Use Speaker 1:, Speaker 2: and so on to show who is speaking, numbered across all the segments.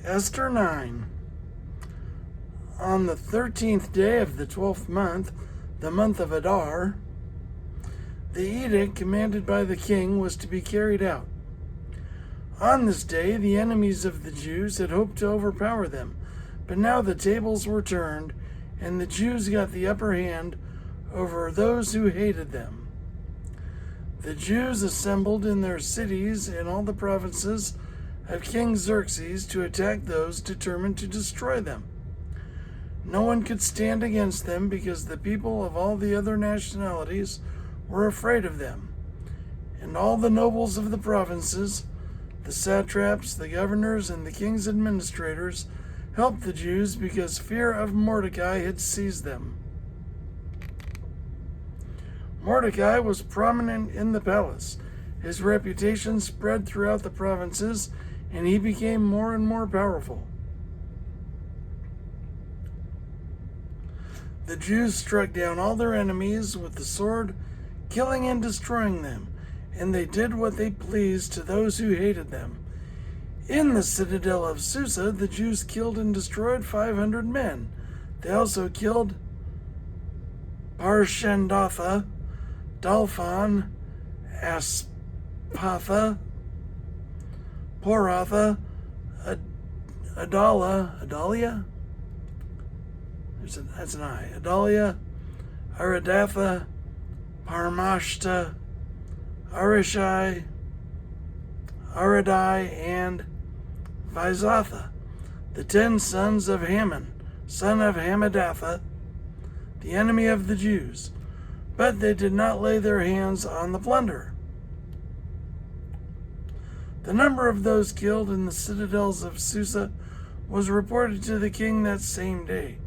Speaker 1: Esther 9. On the 13th day of the 12th month, the month of Adar, the edict commanded by the king was to be carried out. On this day, the enemies of the Jews had hoped to overpower them, but now the tables were turned, and the Jews got the upper hand over those who hated them. The Jews assembled in their cities in all the provinces of King Xerxes to attack those determined to destroy them. No one could stand against them because the people of all the other nationalities were afraid of them. And all the nobles of the provinces, the satraps, the governors, and the king's administrators helped the Jews because fear of Mordecai had seized them. Mordecai was prominent in the palace. His reputation spread throughout the provinces, and he became more and more powerful. The Jews struck down all their enemies with the sword, killing and destroying them, and they did what they pleased to those who hated them. In the citadel of Susa, the Jews killed and destroyed 500 men. They also killed Parshandatha, Dalphon, Aspatha, Poratha, Adalia? That's an I. Adalia, Aridatha, Parmashta, Arishai, Aradai, and Vizatha, the 10 sons of Haman, son of Hammedatha, the enemy of the Jews. But they did not lay their hands on the plunder. The number of those killed in the citadels of Susa was reported to the king that same day.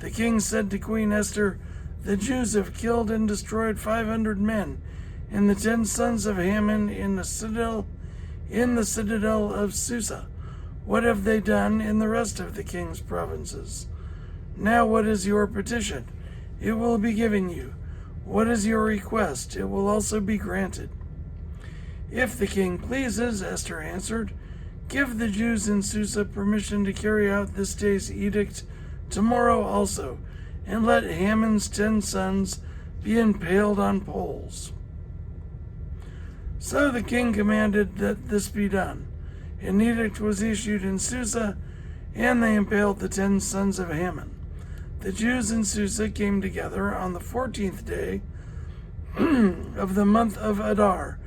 Speaker 1: The king said to Queen Esther, "The Jews have killed and destroyed 500 men, and the 10 sons of Haman in the citadel of Susa. What have they done in the rest of the king's provinces? Now what is your petition? It will be given you. What is your request? It will also be granted." "If the king pleases," Esther answered, "give the Jews in Susa permission to carry out this day's edict tomorrow also, and let Haman's 10 sons be impaled on poles." So the king commanded that this be done. An edict was issued in Susa, and they impaled the 10 sons of Haman. The Jews in Susa came together on the 14th day of the month of Adar,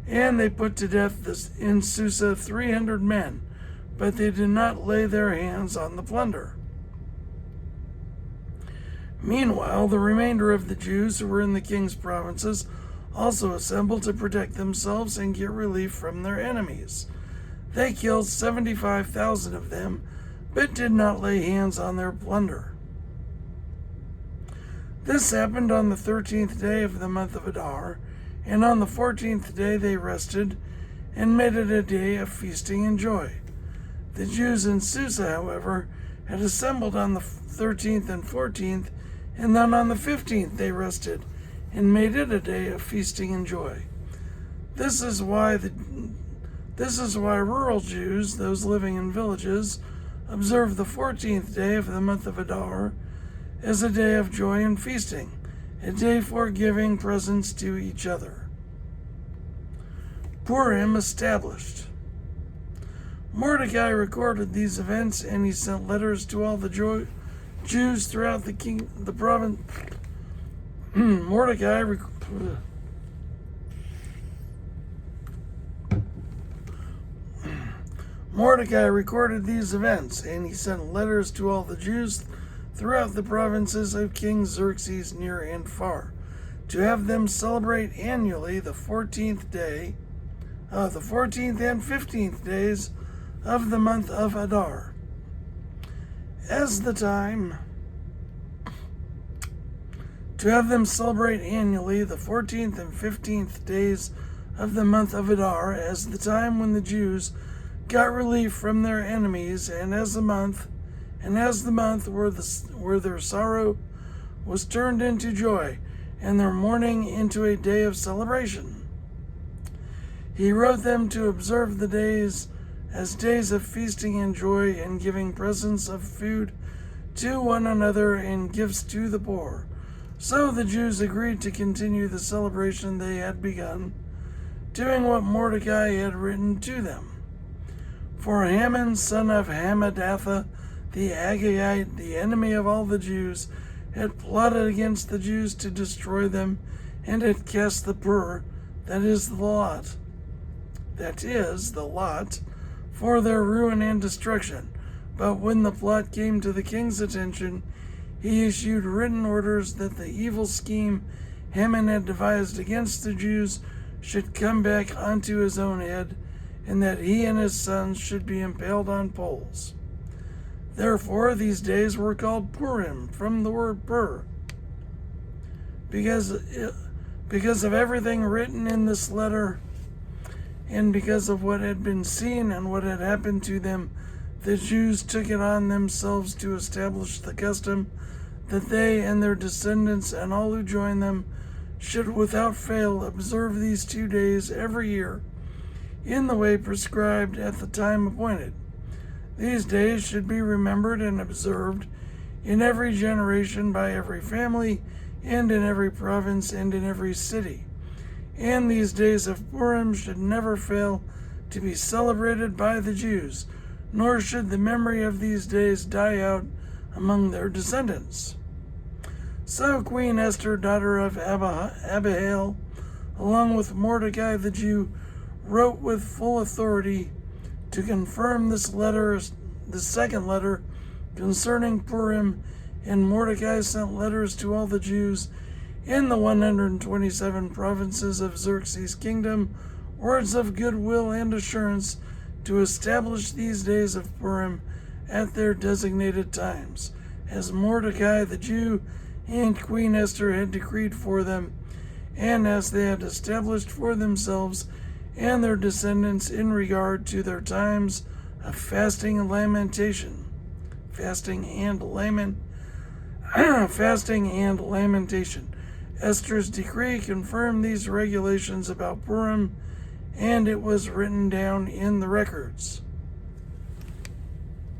Speaker 1: and they put to death in Susa 300 men, but they did not lay their hands on the plunder. Meanwhile, the remainder of the Jews who were in the king's provinces also assembled to protect themselves and get relief from their enemies. They killed 75,000 of them, but did not lay hands on their plunder. This happened on the 13th day of the month of Adar, and on the 14th day they rested and made it a day of feasting and joy. The Jews in Susa, however, had assembled on the 13th and 14th, and then on the 15th they rested and made it a day of feasting and joy. This is why rural Jews, those living in villages, observe the 14th day of the month of Adar as a day of joy and feasting, a day for giving presents to each other. Purim established. Mordecai recorded these events, and he sent letters to all the Jews throughout the province. Mordecai recorded these events, and he sent letters to all the Jews throughout the provinces of King Xerxes near and far, to have them celebrate annually the 14th and 15th days of the month of Adar, as the time to have them celebrate annually the 14th and 15th days of the month of Adar as the time when the Jews got relief from their enemies, and as the month where their sorrow was turned into joy, and their mourning into a day of celebration. He wrote them to observe the days as days of feasting and joy, and giving presents of food to one another and gifts to the poor. So the Jews agreed to continue the celebration they had begun, doing what Mordecai had written to them. For Haman, son of Hammedatha, the Agagite, the enemy of all the Jews, had plotted against the Jews to destroy them, and had cast the pur, that is the lot, for their ruin and destruction. But when the plot came to the king's attention, he issued written orders that the evil scheme Haman had devised against the Jews should come back onto his own head, and that he and his sons should be impaled on poles. Therefore these days were called Purim, from the word pur, because of everything written in this letter, and because of what had been seen and what had happened to them. The Jews took it on themselves to establish the custom that they and their descendants and all who join them should without fail observe these 2 days every year in the way prescribed at the time appointed. These days should be remembered and observed in every generation by every family and in every province and in every city. And these days of Purim should never fail to be celebrated by the Jews, nor should the memory of these days die out among their descendants. So Queen Esther, daughter of Abihail, along with Mordecai the Jew, wrote with full authority to confirm this letter, the second letter concerning Purim, and Mordecai sent letters to all the Jews in the 127 provinces of Xerxes' kingdom, words of goodwill and assurance to establish these days of Purim at their designated times, as Mordecai the Jew and Queen Esther had decreed for them, and as they had established for themselves and their descendants in regard to their times of fasting and lamentation. Esther's decree confirmed these regulations about Purim, and it was written down in the records.